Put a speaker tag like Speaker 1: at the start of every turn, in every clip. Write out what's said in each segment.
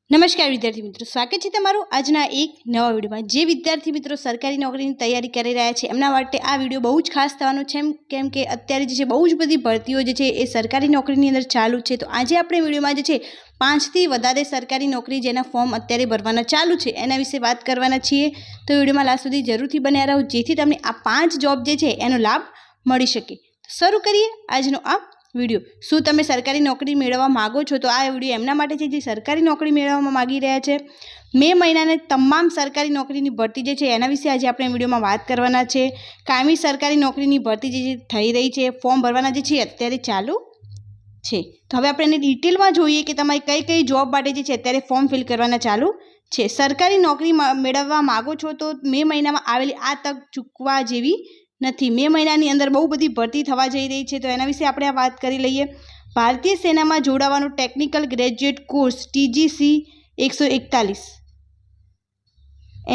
Speaker 1: નમસ્કાર વિદ્યાર્થી મિત્રો, સ્વાગત છે તમારું આજના એક નવા વિડીયોમાં। જે વિદ્યાર્થી મિત્રો સરકારી નોકરીની તૈયારી કરી રહ્યા છે એમના માટે આ વિડીયો બહુ જ ખાસ થવાનો છે, કેમ કે અત્યારે જે છે બહુ જ બધી ભરતીઓ જે છે એ સરકારી નોકરીની અંદર ચાલુ છે। તો આજે આપણે વિડીયોમાં જે છે 5થી વધારે સરકારી નોકરી જેના ફોર્મ અત્યારે ભરવાના ચાલુ છે એના વિશે વાત કરવાના છીએ। તો વિડીયોમાં લાસ્ટ સુધી જરૂરથી બન્યા રહો, જેથી તમને આ 5 જોબ જે છે એનો લાભ મળી શકે। તો શરૂ કરીએ આજનો આ વિડીયો। શું તમે સરકારી નોકરી મેળવવા માગો છો? તો આ વિડીયો એમના માટે છે જે સરકારી નોકરી મેળવવા માગી રહ્યા છે। મે મહિનાને તમામ સરકારી નોકરીની ભરતી જે છે એના વિશે આજે આપણે વિડીયોમાં વાત કરવાના છે। કાયમી સરકારી નોકરીની ભરતી જે થઈ રહી છે, ફોર્મ ભરવાના જે છે અત્યારે ચાલુ છે। તો હવે આપણે એની ડિટેલમાં જોઈએ કે તમારે કઈ કઈ જોબ માટે જે છે અત્યારે ફોર્મ ફિલ કરવાના ચાલુ છે। સરકારી નોકરી મેળવવા માગો છો તો મે મહિનામાં આવેલી આ તક ચૂકવા જેવી નથી। મે મહિનાની અંદર બહુ બધી ભરતી થવા જઈ રહી છે, તો એના વિશે આપણે વાત કરી લઈએ। ભારતીય સેનામાં જોડાવાનો ટેકનિકલ ગ્રેજ્યુએટ કોર્સ TGC 141,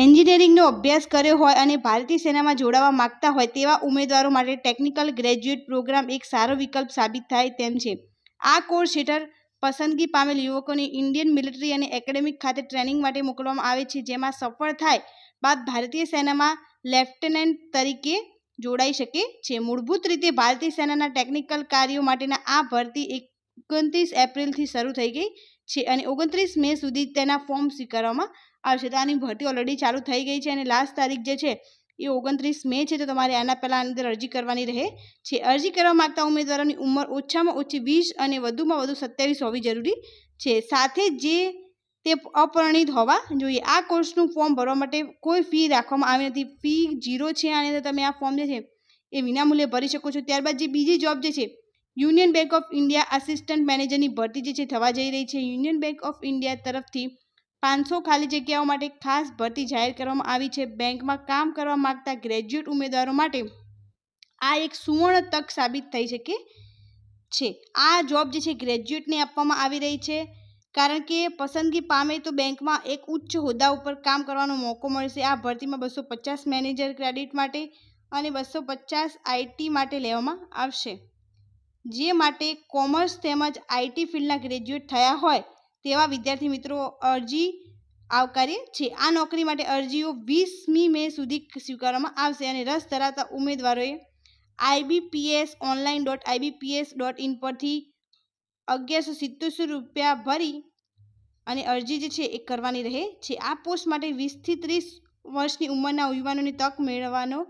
Speaker 1: એન્જિનિયરિંગનો અભ્યાસ કર્યો હોય અને ભારતીય સેનામાં જોડાવા માંગતા હોય તેવા ઉમેદવારો માટે ટેકનિકલ ગ્રેજ્યુએટ પ્રોગ્રામ એક સારો વિકલ્પ સાબિત થાય તેમ છે। આ કોર્સ હેઠળ પસંદગી પામેલ યુવકોને ઇન્ડિયન મિલિટરી અને એકેડેમિક ખાતે ટ્રેનિંગ માટે મોકલવામાં આવે છે, જેમાં સફળ થાય બાદ ભારતીય સેનામાં લેફ્ટનન્ટ તરીકે જોડાઈ શકે છે। મૂળભૂત રીતે ભારતીય સેનાના ટેકનિકલ કાર્યો માટેના આ ભરતી 29 એપ્રિલથી શરૂ થઈ ગઈ છે અને 29 મે સુધી તેના ફોર્મ સ્વીકારવામાં આવશે। તો આની ભરતી ઓલરેડી ચાલુ થઈ ગઈ છે અને લાસ્ટ તારીખ જે છે એ 29 મે છે, તો તમારે આના પહેલાં અંદર અરજી કરવાની રહે છે। અરજી કરવા માગતા ઉમેદવારોની ઉંમર ઓછામાં ઓછી 20 અને વધુમાં વધુ 27 હોવી જરૂરી છે, સાથે જે તે અપરિણિત હોવા જોઈએ। આ કોર્સનું ફોર્મ ભરવા માટે કોઈ ફી રાખવામાં આવી નથી, ફી 0 છે। આની અંદર તમે આ ફોર્મ જે છે એ વિનામૂલ્યે ભરી શકો છો। ત્યારબાદ જે બીજી જોબ જે છે union bank of India assistant મેનેજરની ભરતી જે છે થવા જઈ રહી છે। યુનિયન બેંક ઓફ ઇન્ડિયા તરફથી 500 ખાલી જગ્યાઓ માટે ખાસ ભરતી જાહેર કરવામાં આવી છે। બેંકમાં કામ કરવા માંગતા ગ્રેજ્યુએટ ઉમેદવારો માટે આ એક સુવર્ણ તક સાબિત થઈ શકે છે। આ જોબ જે છે ગ્રેજ્યુએટને આપવામાં આવી રહી છે, કારણ કે પસંદગી પામે તો બેંકમાં એક ઉચ્ચ હોદ્દા ઉપર કામ કરવાનો મોકો મળશે। આ ભરતીમાં 250 મેનેજર ક્રેડિટ માટે અને 250 આઈટી માટે લેવામાં આવશે, જે માટે કોમર્સ તેમજ આઈટી ફિલ્ડના ગ્રેજ્યુએટ થયા હોય તેવા વિદ્યાર્થી મિત્રો અરજી આવકાર્ય છે। આ નોકરી માટે અરજીઓ 20મી મે સુધી સ્વીકારવામાં આવશે અને રસ ધરાવતા ઉમેદવારોએ ibpsonline.ibps.in પરથી 1177 રૂપિયા ભરી અને અરજી જે છે એ કરવાની રહે છે। આ પોસ્ટ માટે 20થી 30 વર્ષની ઉંમરના યુવાનોની તક મેળવવાનો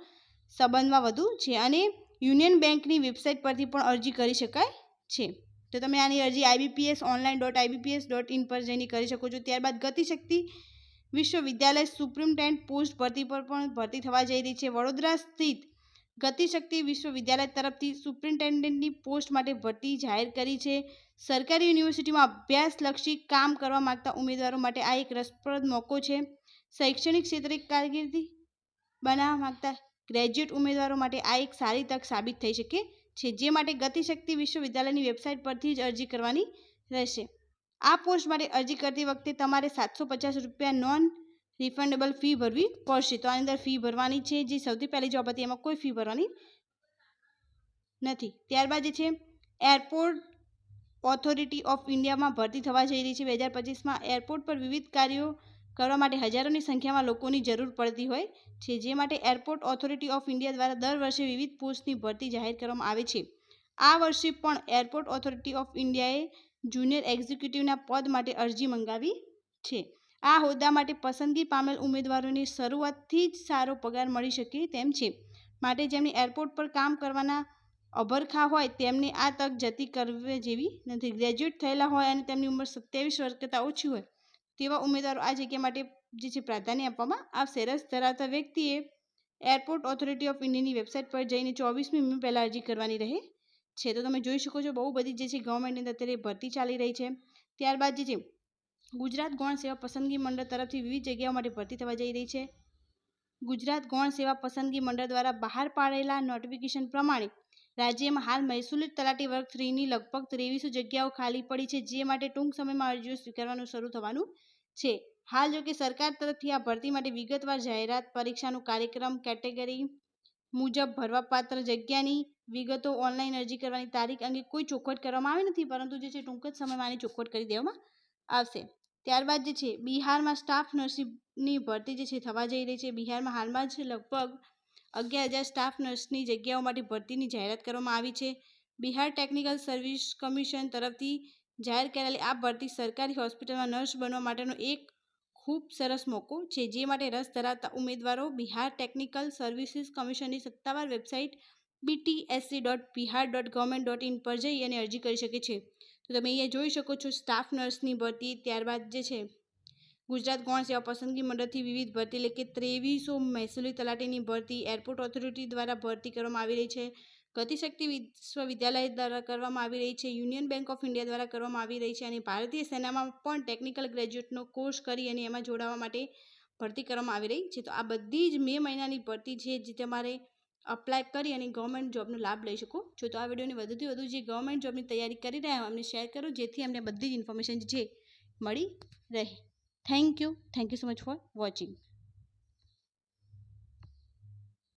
Speaker 1: સંબંધમાં વધુ છે અને યુનિયન બેંકની વેબસાઇટ પરથી પણ અરજી કરી શકાય છે। તો તમે આની અરજી ibpsonline.ibps.in પર જઈને કરી શકો છો। ત્યારબાદ ગતિશક્તિ વિશ્વવિદ્યાલય સુપ્રિન્ટેન્ડન્ટ પોસ્ટ ભરતી પર પણ ભરતી થવા જઈ રહી છે। વડોદરા સ્થિત ગતિશક્તિ વિશ્વવિદ્યાલય તરફથી સુપ્રિન્ટેન્ડન્ટની પોસ્ટ માટે ભરતી જાહેર કરી છે। સરકારી યુનિવર્સિટીમાં અભ્યાસલક્ષી કામ કરવા માંગતા ઉમેદવારો માટે આ એક રસપ્રદ મોકો છે। શૈક્ષણિક ક્ષેત્રે કારકિર્દી બનાવવા માંગતા ગ્રેજ્યુએટ ઉમેદવારો માટે આ એક સારી તક સાબિત થઈ શકે છે, જે માટે ગતિશક્તિ વિશ્વવિદ્યાલયની વેબસાઇટ પરથી જ અરજી કરવાની રહેશે। આ પોસ્ટ માટે અરજી કરતી વખતે તમારે 750 રૂપિયા નોન રિફંડેબલ ફી ભરવી પડશે। તો આની અંદર ફી ભરવાની છે, જે સૌથી પહેલી જોબ હતી એમાં કોઈ ફી ભરવાની નથી। ત્યારબાદ જે છે એરપોર્ટ ઓથોરિટી ઓફ ઇન્ડિયામાં ભરતી થવા જઈ રહી છે। 2025માં એરપોર્ટ પર વિવિધ કાર્યો કરવા માટે હજારોની સંખ્યામાં લોકોની જરૂર પડતી હોય છે, જે માટે એરપોર્ટ ઓથોરિટી ઓફ ઇન્ડિયા દ્વારા દર વર્ષે વિવિધ પોસ્ટની ભરતી જાહેર કરવામાં આવે છે। આ વર્ષે પણ એરપોર્ટ ઓથોરિટી ઓફ ઇન્ડિયાએ જુનિયર એક્ઝિક્યુટિવના પદ માટે અરજી મંગાવી છે। આ હોદ્દા માટે પસંદગી પામેલ ઉમેદવારોને શરૂઆતથી જ સારો પગાર મળી શકે તેમ છે, માટે જેમને એરપોર્ટ પર કામ કરવાના અભરખા હોય તેમને આ તક જતી કરવી જેવી નથી। ગ્રેજ્યુએટ થયેલા હોય અને તેમની ઉંમર 27 વર્ષ કરતાં ઓછી હોય તેવા ઉમેદવારો આ જગ્યા માટે જે છે પ્રાધાન્ય આપવામાં આવશે। રસ ધરાવતા વ્યક્તિએ એરપોર્ટ ઓથોરિટી ઓફ ઇન્ડિયાની વેબસાઇટ પર જઈને 24મી મે પહેલાં અરજી કરવાની રહે છે। તો તમે જોઈ શકો છો બહુ બધી જે છે ગવર્મેન્ટની અંદર અત્યારે ભરતી ચાલી રહી છે। ત્યારબાદ જે છે ગુજરાત ગૌણ સેવા પસંદગી મંડળ તરફથી વિવિધ જગ્યાઓ માટે ભરતી થવા જઈ રહી છે। ગુજરાત ગૌણ સેવા પસંદગી મંડળ દ્વારા બહાર પાડેલા નોટિફિકેશન પ્રમાણે રાજ્યમાં હાલ મહેસૂલી તલાટી વર્ગ 3ની લગભગ 2300 જગ્યાઓ ખાલી પડી છે, જે માટે ટૂંક સમયમાં અરજીઓ સ્વીકારવાનું શરૂ થવાનું છે। હાલ જો કે સરકાર તરફથી આ ભરતી માટે વિગતવાર જાહેરાત, પરીક્ષાનો કાર્યક્રમ, કેટેગરી મુજબ ભરવાપાત્ર જગ્યાની વિગતો, ઓનલાઈન અરજી કરવાની તારીખ અંગે કોઈ ચોખવટ કરવામાં આવી નથી, પરંતુ જે છે ટૂંક જ સમયમાં આની ચોખવટ કરી દેવામાં આવશે। ત્યારબાદ જે છે બિહારમાં સ્ટાફ નર્સની ભરતી જે છે થવા જઈ રહી છે. બિહારમાં હાલમાં જ લગભગ 11,000 સ્ટાફ નર્સની જગ્યાઓ માટે ભરતીની જાહેરાત કરવામાં આવી છે. બિહાર ટેકનિકલ સર્વિસ કમિશન તરફથી જાહેર કરાયેલી આ ભરતી સરકારી હોસ્પિટલમાં નર્સ બનવા માટેનો એક ખૂબ સરસ મોકો છે, જે માટે રસ ધરાવતા ઉમેદવારો બિહાર ટેકનિકલ સર્વિસીસ કમિશનની સત્તાવાર વેબસાઇટ btsc.bihar.government.in પર જઈ અને અરજી કરી શકે છે. તો તમે અહીંયા જોઈ શકો છો સ્ટાફ નર્સની ભરતી. ત્યારબાદ જે છે ગુજરાત ગૌણ સેવા પસંદગી મંડળથી વિવિધ ભરતી એટલે કે 2300 મહેસૂલી તલાટીની ભરતી એરપોર્ટ ઓથોરિટી દ્વારા ભરતી કરવામાં આવી રહી છે. ગતિશક્તિ વિશ્વવિદ્યાલય દ્વારા કરવામાં આવી રહી છે. યુનિયન બેંક ઓફ ઇન્ડિયા દ્વારા કરવામાં આવી રહી છે. અને ભારતીય સેનામાં પણ ટેકનિકલ ગ્રેજ્યુએટનો કોર્સ કરી અને એમાં જોડાવા માટે ભરતી કરવામાં આવી રહી છે. તો આ બધી જ મે મહિનાની ભરતી છે, જે તમારે અપ્લાય કરી અને ગવર્મેન્ટ જોબનો લાભ લઈ શકો છો. તો આ વિડીયોને વધુથી વધુ જે ગવર્મેન્ટ જોબની તૈયારી કરી રહ્યા હોય અમને શેર કરો, જેથી અમને બધી જ ઇન્ફોર્મેશન છે મળી રહે. Thank you so much for watching.